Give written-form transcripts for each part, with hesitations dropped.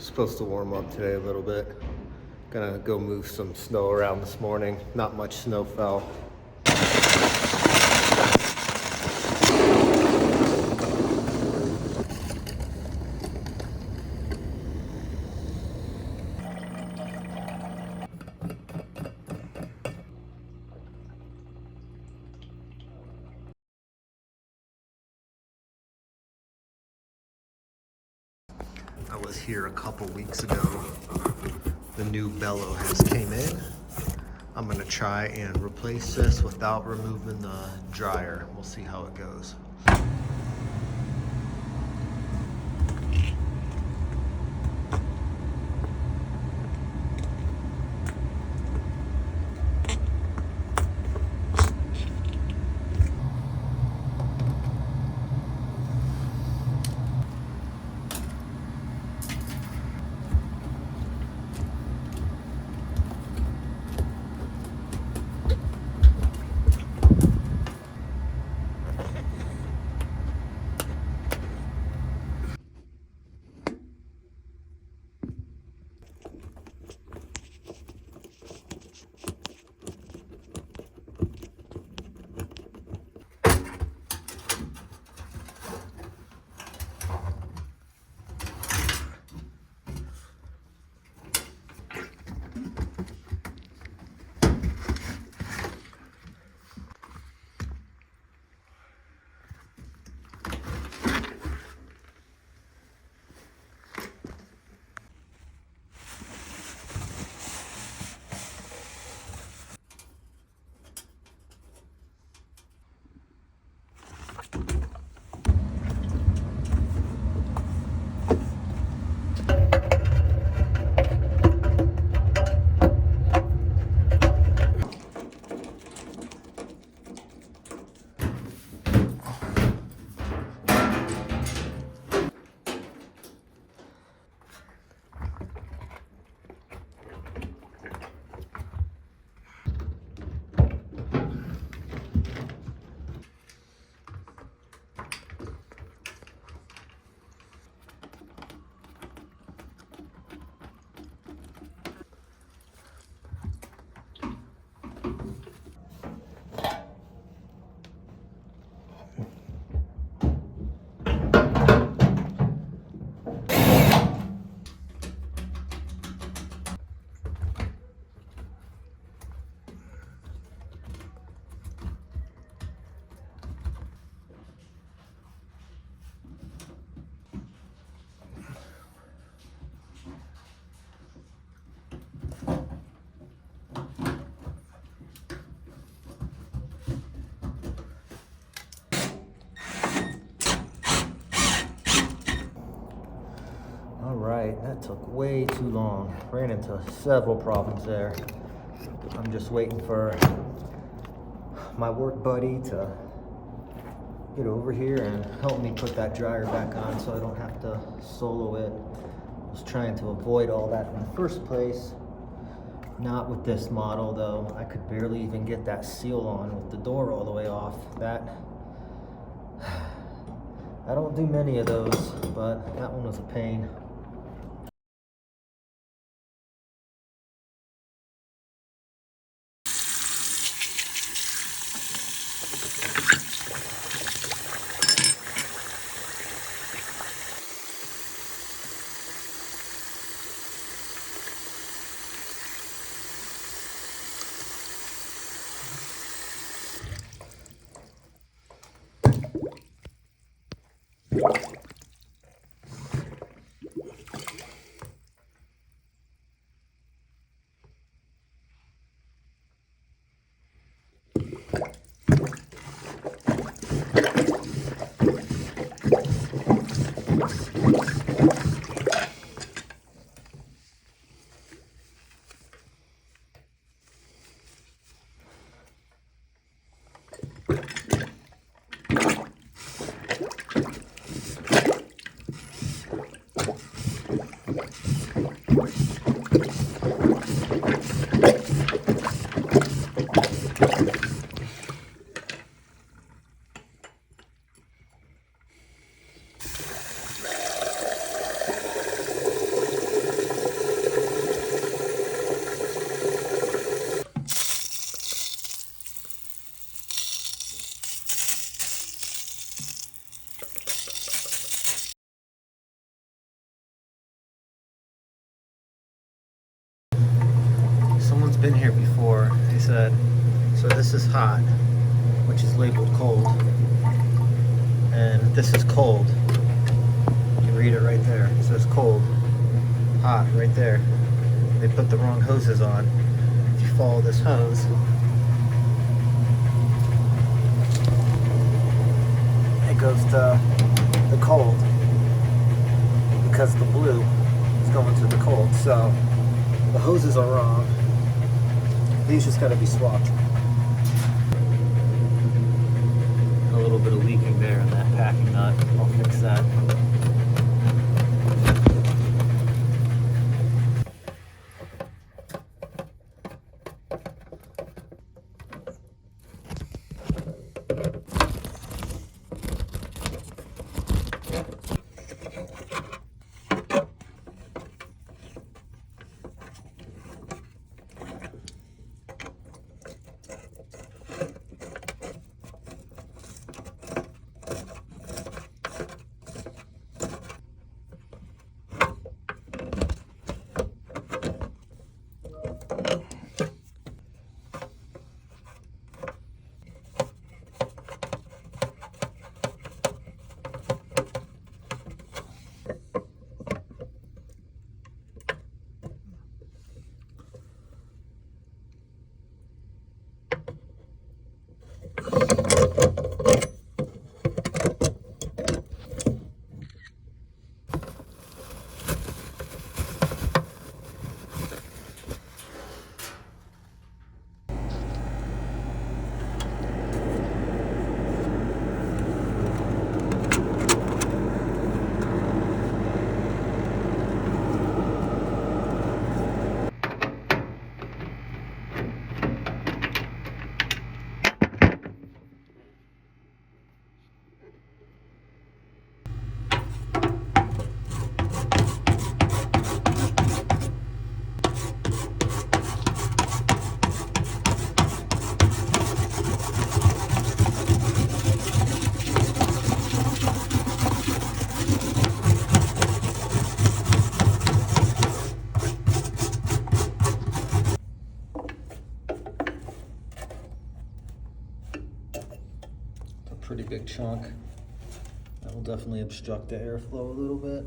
Supposed to warm up today a little bit. Gonna go move some snow around this morning. Not much snow fell. I was here a couple weeks ago. The new bellow has came in. I'm gonna try and replace this without removing the dryer. We'll see how it goes. All right, that took way too long. Ran into several problems there. I'm just waiting for my work buddy to get over here and help me put that dryer back on so I don't have to solo it. I was trying to avoid all that in the first place. Not with this model though. I could barely even get that seal on with the door all the way off. I don't do many of those, but that one was a pain. been here before. He said, so this is hot, which is labeled cold, and this is cold. You can read it right there. It says cold, hot right there. They put the wrong hoses on. If you follow this hose, it goes to the cold because the blue is going to the cold. So the hoses are wrong. These just got to be swapped. A little bit of leaking there in that packing nut. I'll fix that. Pretty big chunk. That will definitely obstruct the airflow a little bit.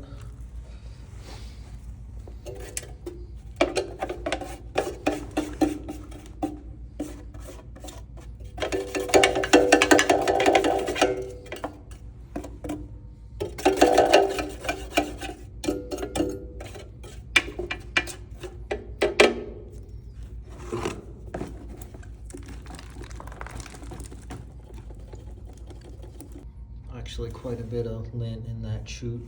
Actually quite a bit of lint in that chute.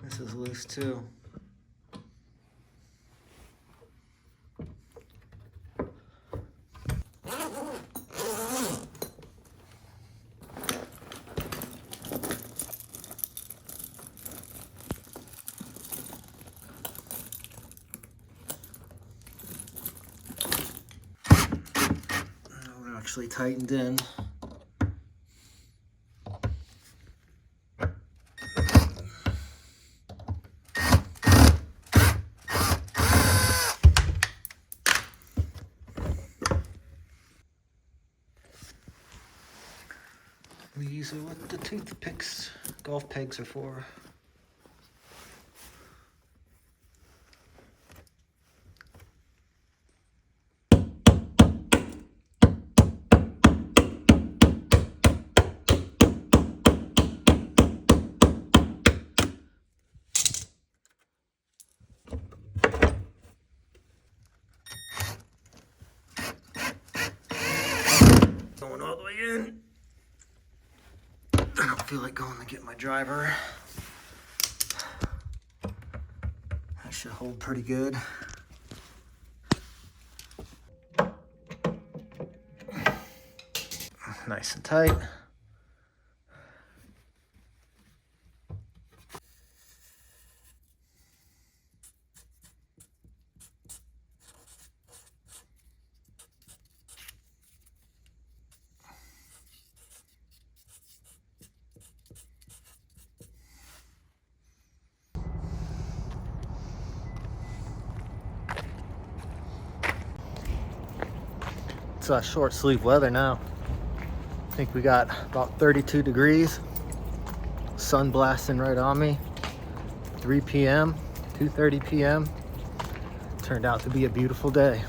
This is loose too. We're actually tightened in. These are what the toothpicks, golf pegs are for. Going all the way in. I don't feel like going to get my driver. That should hold pretty good. Nice and tight. It's short sleeve weather now. I think we got about 32 degrees. Sun blasting right on me. 3 p.m., 2:30 p.m. Turned out to be a beautiful day.